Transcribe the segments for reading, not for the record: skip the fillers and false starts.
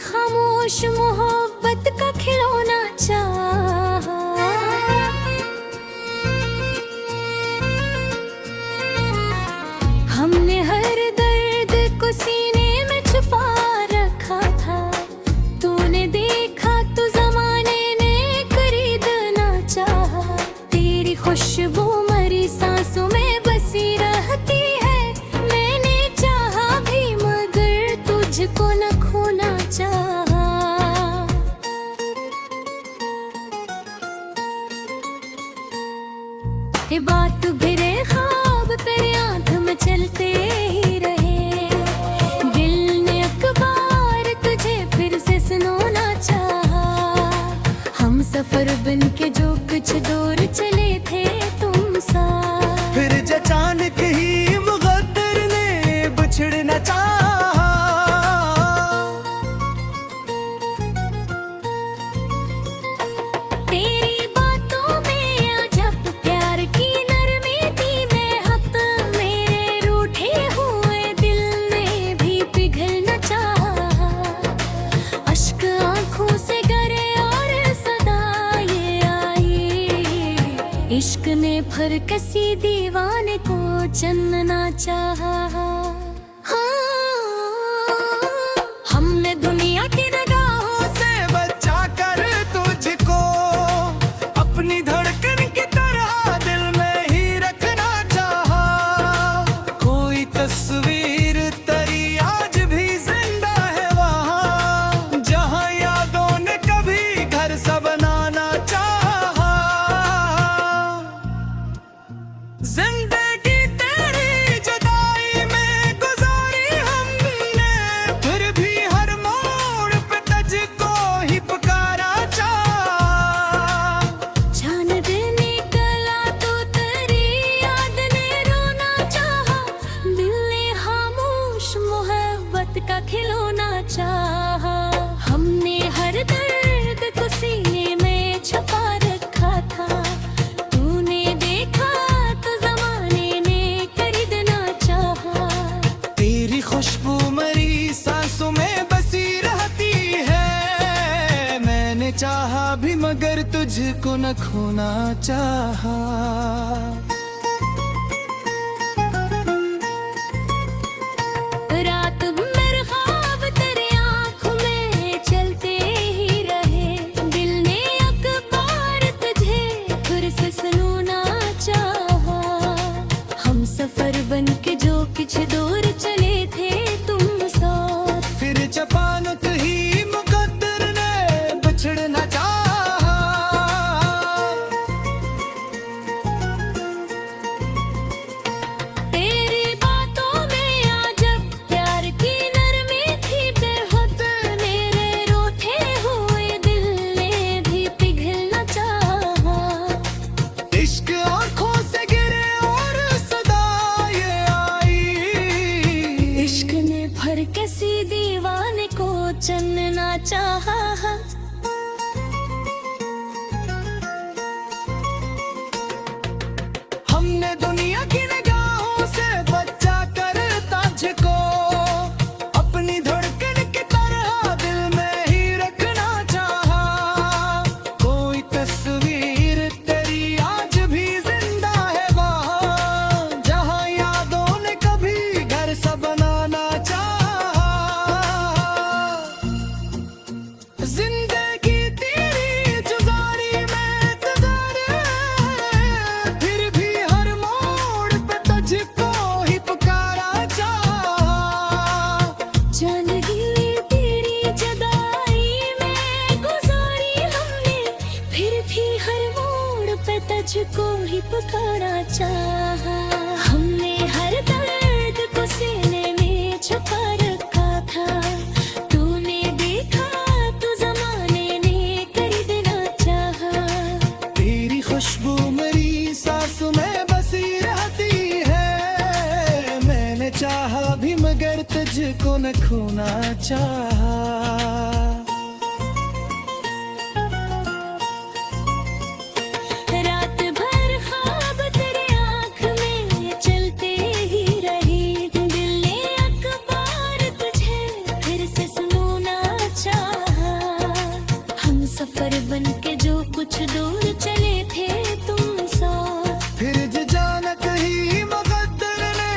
खामोश मोहब्बत का खिलौना चाहा। हमने हर दर्द को सीने में छुपा रखा था। तूने देखा तो जमाने ने खरीदना चाहा। तेरी खुशबू मरी सांसों में बसी रहती है। मैंने चाहा भी मगर तुझको न खोना चाहा। ये बात भिरे ख्वाब तेरे आंख में चलते ही रहे। दिल ने अखबार तुझे फिर से सुनाना चाहा। हम सफर बन के जो कुछ दूर चले थे तुम साथ। फिर अचानक ही मुक़द्दर ने बिछड़ना चाहा। तेरी बातों में अजब प्यार की नरमी थी बेहद। मेरे रूठे हुए दिल ने भी पिघलना चाहा। अश्क आंखों से गिरे और सदा ये आई। इश्क ने भर कसी दीवाने को चुनना चाहा। हमने दुनिया की निगाहों से बचा कर तुझको अपनी धड़कन की तरह दिल में ही रखना चाहा। कोई तस्वीर तेरी आज भी जिंदा है वहाँ, जहाँ यादों ने कभी घर सा बनाना चाहा। जिंदगी तेरी जुदाई में गुजारी हमने, फिर भी हर मोड़ पे तुझको ही पुकारा चाहा। जान देने गला तो तेरी याद ने रोना चाहा। दिल ने खामोश मोहब्बत का खिलौना चाहा। हमने हर दर्द को सीने में छुपा रखा था। तूने देखा तो जमाने ने खरीदना चाहा। तेरी खुशबू मरी सांसों में बसी रहती है। मैंने चाहा भी मगर तुझको न खोना चाहा। रात मेरे ख्वाब तेरी आँखों में चलते ही रहे। दिल ने अखबार तुझे फिर से सुनाना चाहा। हम सफर बन के जो कुछ दूर चले थे तुम साथ। फिर अचानक ही मुक़द्दर ने बिछड़ना चाहा। तेरी बातों में अजब प्यार की नरमी थी बेहद। मेरे रूठे हुए दिल ने भी पिघलना चाहा। इश्क आंखों से गिरे और सदा ये आई। इश्क ने भर किसी दीवाने को चुनना चाहा। हमने दुनिया की निगाहों से बचा कर तुझको अपनी धड़कन की तरह दिल में ही रखना चाहा। कोई तस्वीर तेरी आज भी जिंदा है वहाँ, जहाँ यादों ने कभी घर सा बनाना चाहा। जिंदगी तेरी जुदाई में गुजारे, फिर भी हर मोड़ पे तुझको ही पुकारा चाहा। जिंदगी तेरी जुदाई में गुजारी हमने, फिर भी हर मोड़ पे तुझको ही पुकारा चाहा। हमने हर दर्द को सीने में छुपा रखा था। तूने देखा तो जमाने ने खरीदना चाहा। तेरी खुशबू मेरी सांसों में बसी रहती है। मैंने चाहा भी मगर तुझको न खोना चाहा। रात भर ख्वाब तेरी आँख में चलते ही रहे। दिल ने अखबार तुझे फिर से सुनाना चाहा। कुछ दूर चले थे तुम साथ। फिर अचानक ही मुकद्दर ने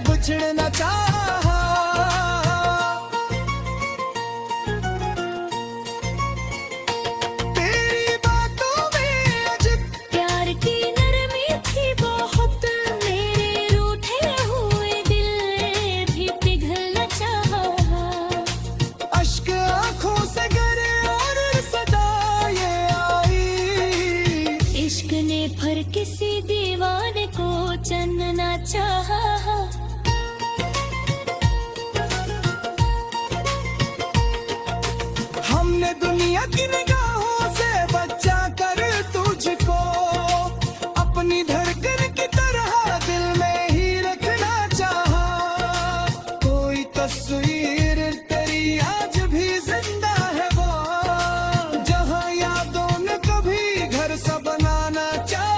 बिछड़ना चाहा। तेरी बातों में अजब प्यार की नरमी थी बहुत, मेरे रूठे हुए दिल ने भी पिघलना चाहा। अश्क आंखों से गिरे और सदा ये आई। इश्क ने फिर किसी दीवाने को चुनना चाहा। हमने दुनिया की निगाहों से बचा कर तुझको अपनी धड़कन की तरह दिल में ही रखना चाहा। कोई तस्वीर तेरी आज भी जिंदा है वो, जहां यादों ने कभी घर सा बनाना चाहा।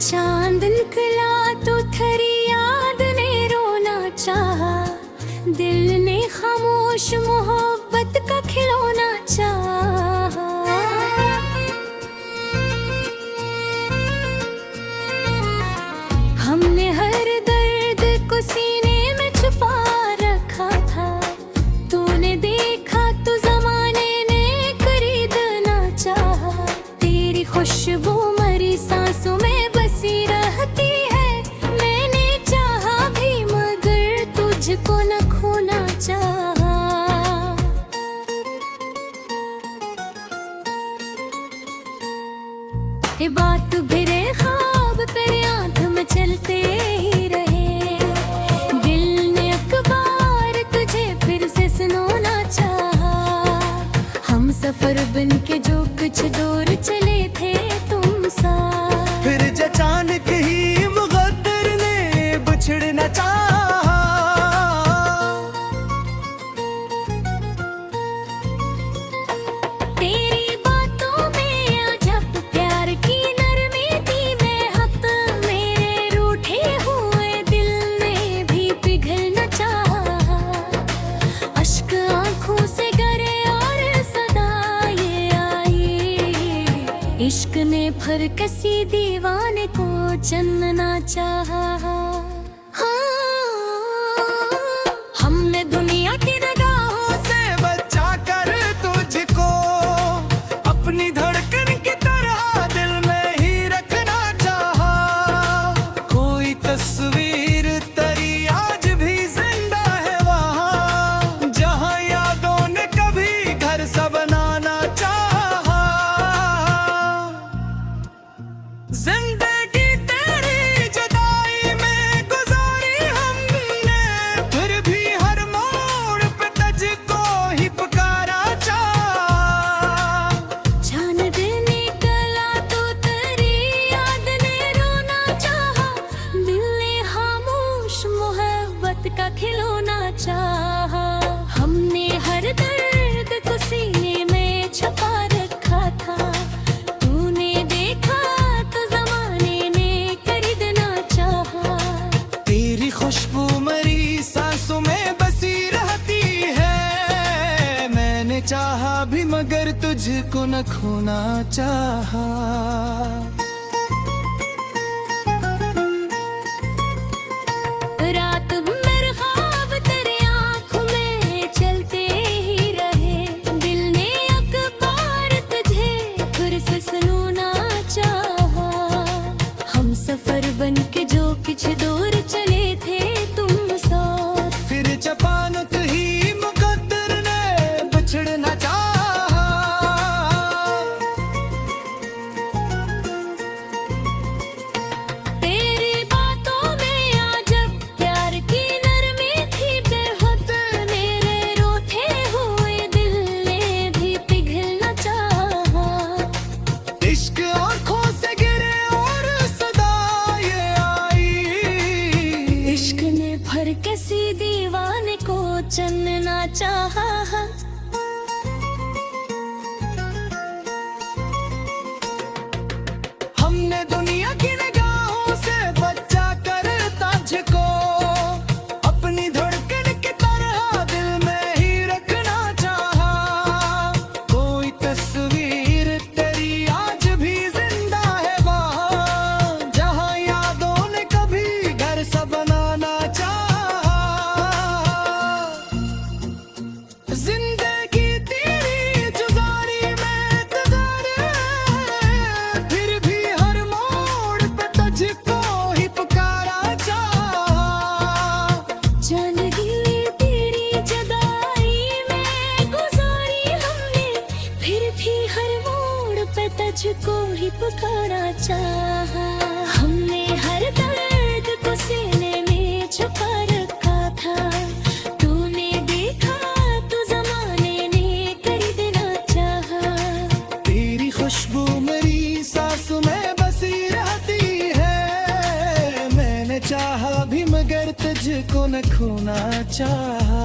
चांद निकला तो थरी याद ने रोना चाहा। दिल ने खामोश मोहब्बत का खिलौना चाहा। हमने हर दर्द को सीने में छुपा रखा था। तूने देखा तो जमाने ने खरीदना चाहा। तेरी खुशबू मरी सांसों में बसी रहती है। मैंने चाहा भी मगर तुझको न खोना चाहा। ये बात भरे ख्वाब तेरी आंख में चलते ही रहे। दिल ने अखबार तुझे फिर से सुनाना चाहा। हम सफर बन के जो कुछ दूर चले थे तुम साथ। फिर अचानक ही मुकद्दर ने बिछड़ना चाहा। तेरी बातों में अजब प्यार की नरमी थी बेहद, मेरे रूठे हुए दिल ने भी पिघलना चाहा। अश्क आंखों से गिरे और सदा ये आई। इश्क ने फिर किसी दीवाने को चुनना चाहा। हमने दुनिया की निगाहों से बचा कर तुझको अपनी धड़कन की तरह दिल में ही रखना चाहा। कोई तस्वीर तेरी आज भी जिंदा है वहाँ, जहाँ यादों ने कभी घर सा बनाना चाहा। जिंदगी तेरी जुदाई में गुजारी हमने, फिर भी हर मोड़ पे तुझको ही पुकारा चाहा। जान देने निकला तो तेरी याद ने रोना चाहा। दिल ने खामोश मोहब्बत का खिलौना चाहा। हमने हर दर्द को सीने में छुपा रखा था। तूने देखा तो जमाने ने खरीदना चाहा। तेरी खुशबू मेरी सांसों में बसी रहती है। मैंने चाहा भी मगर तुझको न खोना चाहा। रात भर ख्वाब तेरे आँखों में चलते ही रहे। दिल ने अखबार तुझे फिर से सुनाना चाहा। हम सफर बन के जो कुछ दूर चले थे तुम साथ। फिर अचानक ही मुकद्दर ने बिछड़ना चाहा। तुझको ही पुकारा चाहा। हमने हर दर्द को सीने में छुपा रखा था, तूने देखा तो जमाने ने कर देना चाहा। तेरी खुशबू मेरी सांसों में बसी रहती है, मैंने चाहा भी मगर तुझको न खोना चाहा।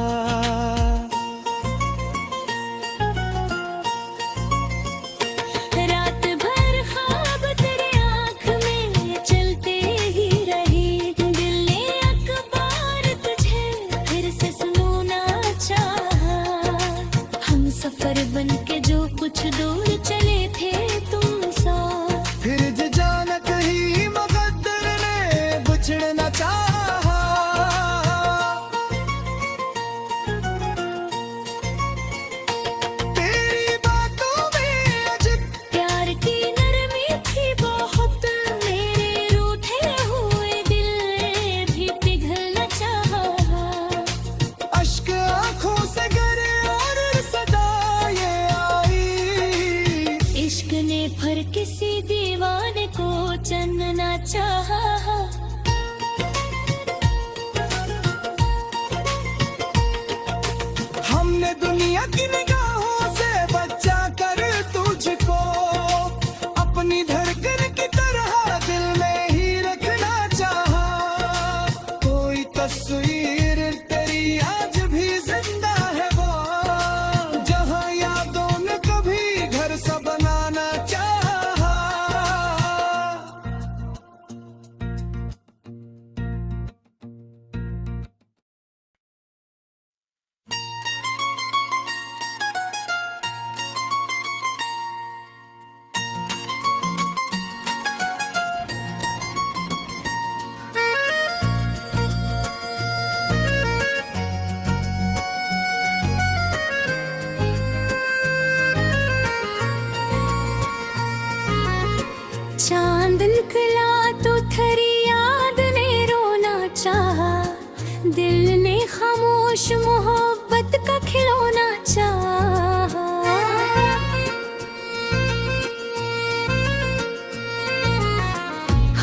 रात भर ख्वाब तेरे आँख में चलते ही रहे, दिल ने अखबार तुझे फिर से सुनाना चाहा। हम सफर बन के जो कुछ दूर चले थे तुमसा, फिर ज जाना कहीं मुकद्दर ने बिछड़ना चाहा। तेरी बातों में अजब प्यार की नरमी थी बहुत, मेरे रूठे हुए दिल ने भी पिघलना चाहा। अश्क आंखों से गिरे और सदा ये आई, इश्क ने भर किसी दीवाने को चुनना चाहा। हमने दुनिया की निगाहों से बचा कर तुझको अपनी धड़कन की तरह दिल में ही रखना चाहा। कोई तस्वीर तेरी आज भी जिंदा है वो, जहां यादों ने कभी घर सा बनाना चाहा। चांद निकला तो थरी याद ने रोना चाहा, दिल ने खामोश मोहब्बत का खिलौना चाहा।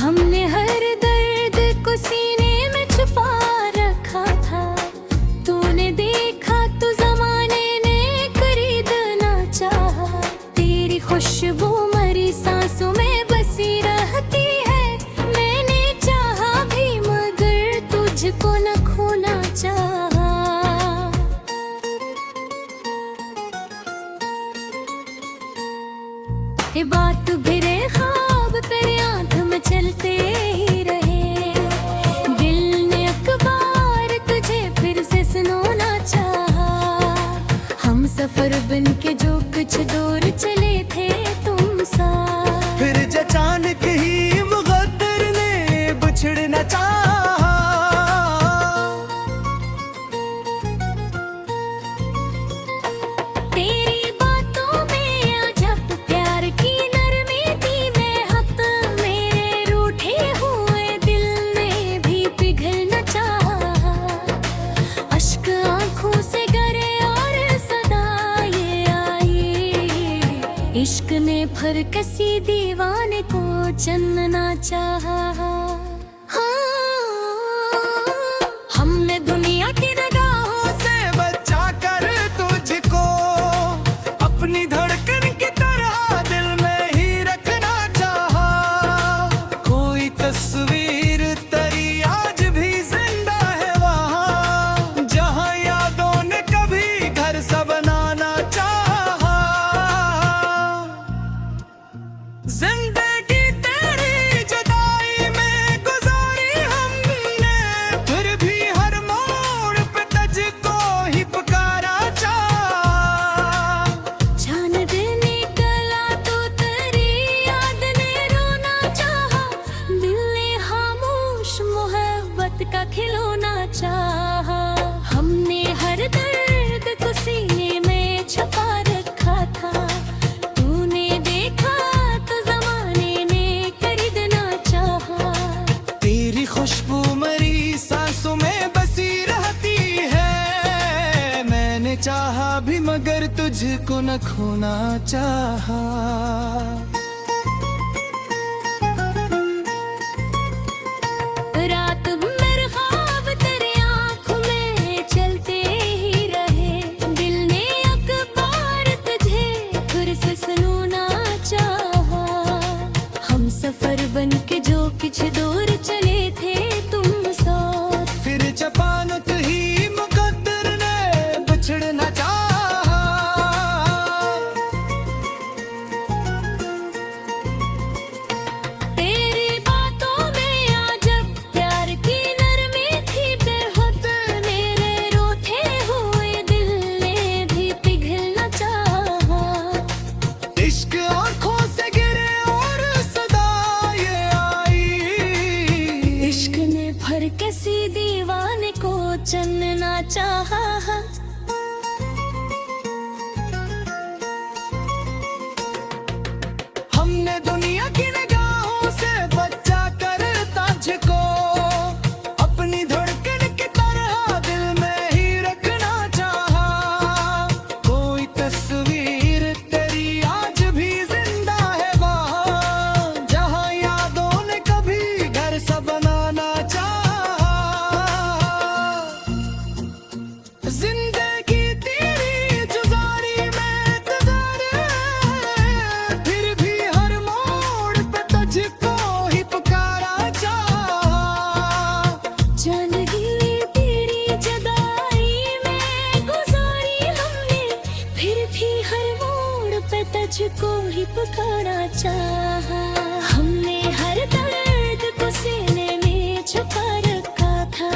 हमने हर दर्द को सीने में छुपा रखा था, तूने देखा तो जमाने ने खरीदना चाहा। तेरी खुशबू मरी सांसों में बसी रहती है, मैंने चाहा भी मगर तुझको न खोना चाहा। ये बात भिरे ख्वाब तेरे आँख में चलते ही रहे, दिल ने अखबार तुझे फिर से सुनाना चाहा। हम सफर बन के जो कुछ दूर चले थे तुमसा, फिर ज अचानक ही मुकद्दर ने बिछड़ना चाहा। तेरी बातों में अजब प्यार की नरमी थी बेहद, मेरे रूठे हुए दिल ने भी पिघलना चाहा। अश्क आंखों से गिरे और सदा ये आई, इश्क ने भर किसी दीवाने को चुनना चाहा। हमने दुनिया की निगाहों से बचा कर तुझको अपनी धड़कन की तरह दिल में ही रखना चाहा। कोई तस्वीर तेरी आज भी जिंदा है वहाँ, जहाँ यादों ने कभी घर सा बनाना चाहा। जिंदगी तेरी जुदाई में गुजारी हमने, फिर भी हर मोड़ पे तुझको ही पुकारा चाहा। जान देने गला तो तेरी याद ने रोना चाहा, दिल ने खामोश मोहब्बत का खिलौना चाहा। हमने हर दर्द को सीने में छुपा रखा था, तूने देखा तो जमाने ने खरीदना चाहा। तेरी खुशबू मेरी सांसों में बसी रहती है, मैंने चाहा भी मगर तुझको न खोना चाहा। फिर भी हर मोड़ पे तुझको ही पुकारा चाहा। हमने हर दर्द को सीने में छुपा रखा था,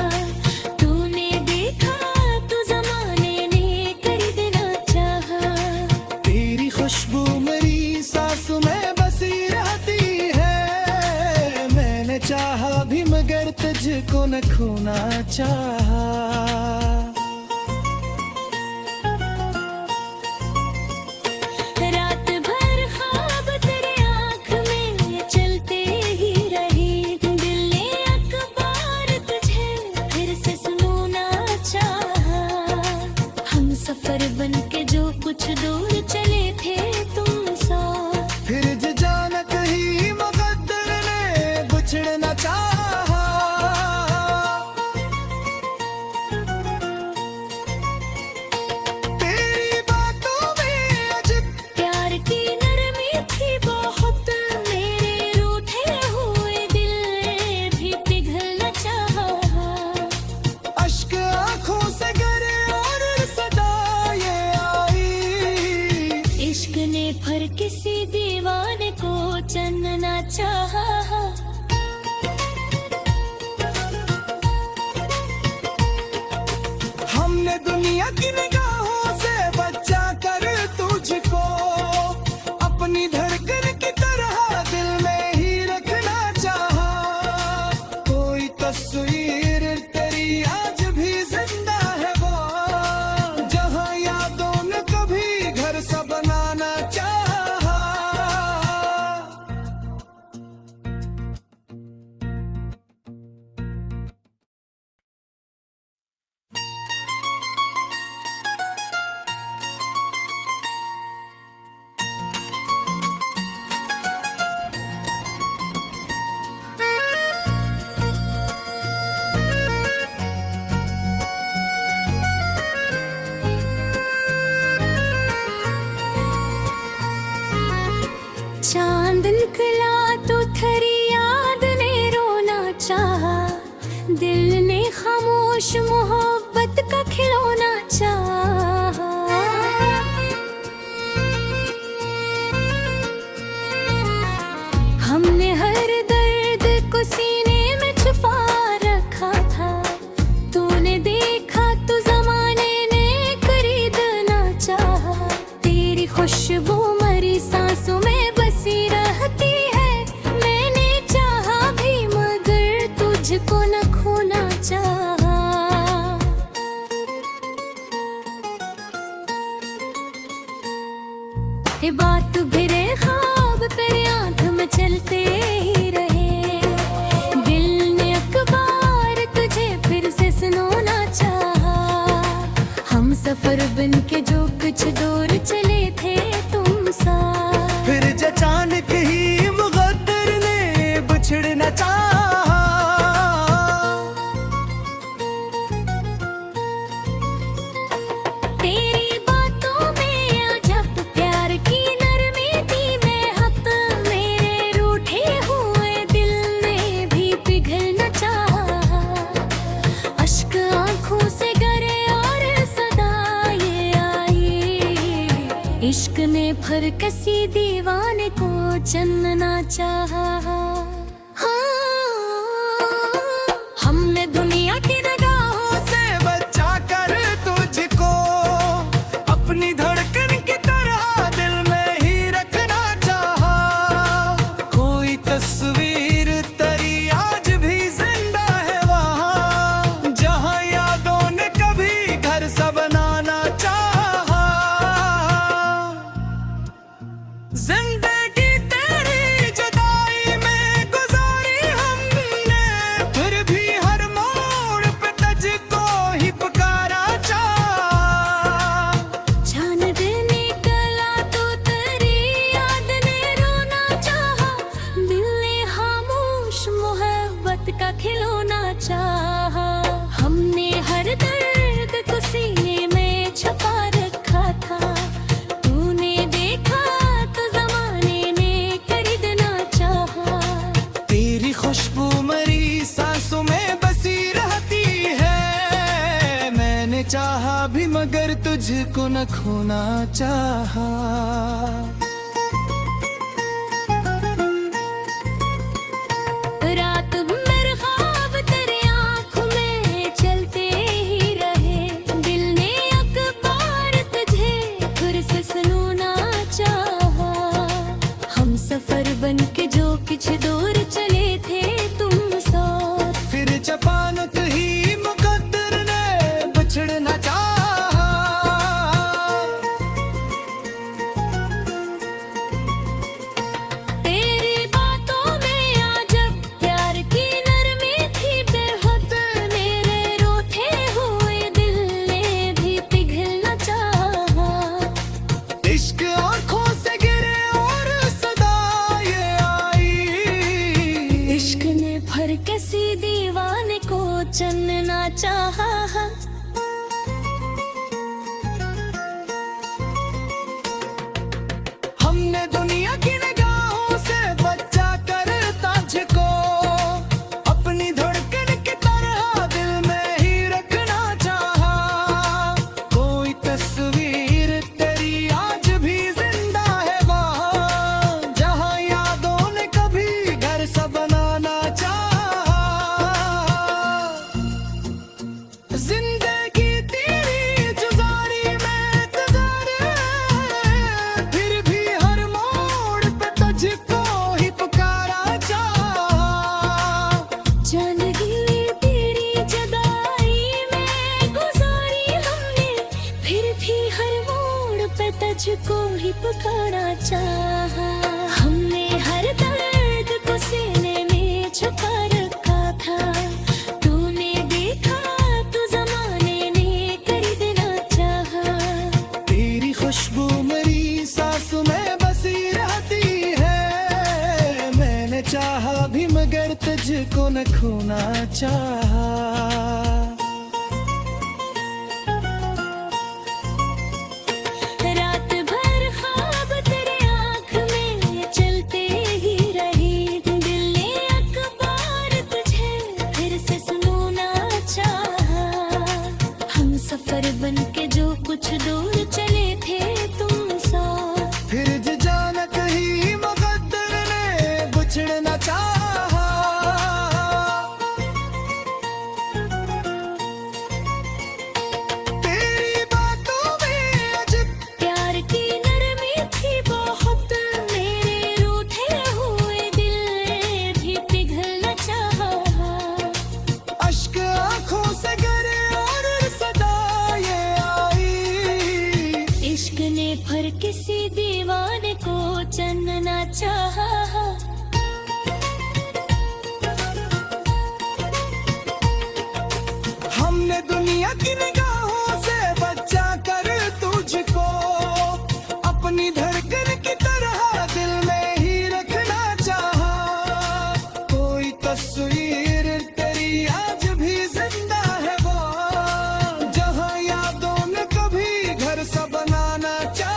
तूने देखा तो जमाने ने कर देना चाहा। तेरी खुशबू मेरी सांसों में बसी रहती है, मैंने चाहा भी मगर तुझको न खोना चाहा। रात भर ख्वाब तेरे आँख में चलते ही रहे, दिल ने अखबार तुझे फिर से सुनाना चाहा। हम सफर बन के जो कुछ दूर चले थे तुम साथ, फिर जाना कहीं मुकद्दर ने बिछड़ना चाहा। तेरी बातों में अजब प्यार की नरमी थी बहुत, मेरे रूठे हुए दिल ने भी पिघलना चाहा। अश्क आंखों से गिरे और सदा ये आई, इश्क ने फिर किसी दीवाने को चुनना चाहा। हमने दुनिया की निगाहों से बचा कर तुझको अपनी धड़कन की तरह दिल में ही रखना चाहा। कोई तस्वीर तेरी आज भी जिंदा है वो, जहां यादों ने कभी घर सा बनाना चाहा। चांद निकला तो थरी याद ने रोना चाहा, दिल ने खामोश मोहब्बत का खिलौना चाहा। हमने हर दर्द को सीने में छुपा रखा था, तूने देखा तो जमाने ने खरीदना चाहा। तेरी खुशबू मरी सांसों में बसी रहती है, मैंने चाहा भी मगर तुझको न खोना चाहा। ये बात भिरे ख्वाब तेरे आँख में चलते ही रहे, दिल ने अखबार तुझे फिर से सुनाना चाहा। हम सफर बन के जो कुछ दूर चले थे तुम साथ, फिर अचानक ही मुकद्दर ने बिछड़ना चाहा। तेरी बातों में अजब प्यार की नरमी थी बेहद, मेरे रूठे हुए दिल ने भी पिघलना चाहा। अश्क आंखों से गिरे और सदा ये आई, इश्क ने फिर किसी दीवाने को चुनना चाहा। हमने दुनिया की निगाहों से बचा कर तुझको अपनी धड़कन की तरह दिल में ही रखना चाहा। कोई तस्वीर तेरी आज भी जिंदा है वहाँ, जहाँ यादों ने कभी घर सा बनाना चाहा। जिंदगी तेरी जुदाई में तुझको न खोना चाहा। रात भर ख्वाब तेरे आँखों में चलते ही रहे, दिल ने अखबार तुझे फिर से सुनना चाहा। हम सफर बन के जो कुछ दूर चले थे तुम साथ, फिर चपानत ही मुकद्दर ने बिछड़ना चाहा। तेरी बातों में आजब प्यार की नरमी थी बेहद, मेरे रूठे हुए दिल ने भी पिघलना चाहा। इश्क आंखों से गिरे और सदा ये आई, इश्क ने भर किसी दीवाने को चुनना चाहा। हमने दुनिया की निगाहों से बचा कर तुझको अपनी धड़कन की तरह दिल में ही रखना चाहा। कोई तस्वीर तेरी आज भी जिंदा है वहाँ, जहाँ यादों ने कभी घर सा बनाना चाहा। जिंदगी तेरी जुजारी में गुजारे, फिर भी हर मोड़ पे तुझको ही पुकारा चाहा। जिंदगी तेरी जुदाई में गुजारी हमने, फिर भी हर मोड़ पे तुझको ही पुकारा चाहा। हमने हर दर्द को सीने में छुपा रखा था, तूने देखा तो जमाने ने खरीदना चाहा। तेरी खुशबू मेरी सांसों में बसी रहती है, मैंने चाहा भी मगर तुझको न खोना चाहा। रात भर ख्वाब तेरे आँख में चलते ही रहे, दिल ने अखबार तुझे फिर से सुनना चाहा। हम सफर बन के जो कुछ दूर चले थे तुम साथ, फिर जानत ही मुकद्दर ने बिछड़ना चाहा। तेरी बातों में अजब प्यार की नरमी थी बहुत, मेरे रूठे हुए दिल ने भी पिघलना चाहा। अश्क आंखों से गिरे और सदा ये आई, इश्क ने भर किसी दीवाने को चुनना चाहा। हमने दुनिया की निगाहों से बचा कर तुझको अपनी धड़कन की तरह दिल में ही रखना चाहा। कोई तस्वीर तेरी आज भी जिंदा है वो, जहाँ यादों ने कभी घर सा बनाना चाहा।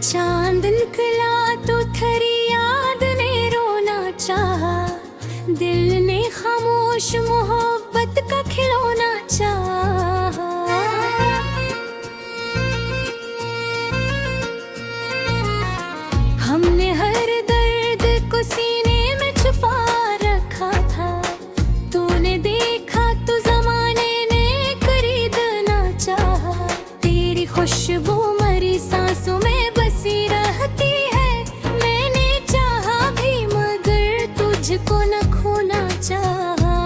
चांद निकला तो थरी याद ने रोना चाहा, दिल ने खामोश मोहब्बत का खिलौना चाहा। हमने हर दर्द को सीने में छुपा रखा था, तूने देखा तो जमाने ने खरीदना चाहा। तेरी खुशबू मरी सांसों में बसी रहती है, मैंने चाहा भी मगर तुझको न खोना चाहा।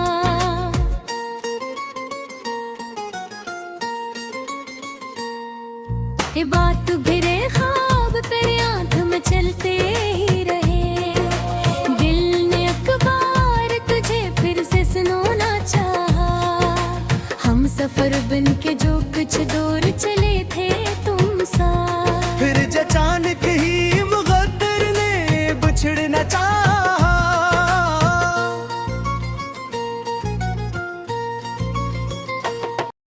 दूर चले थे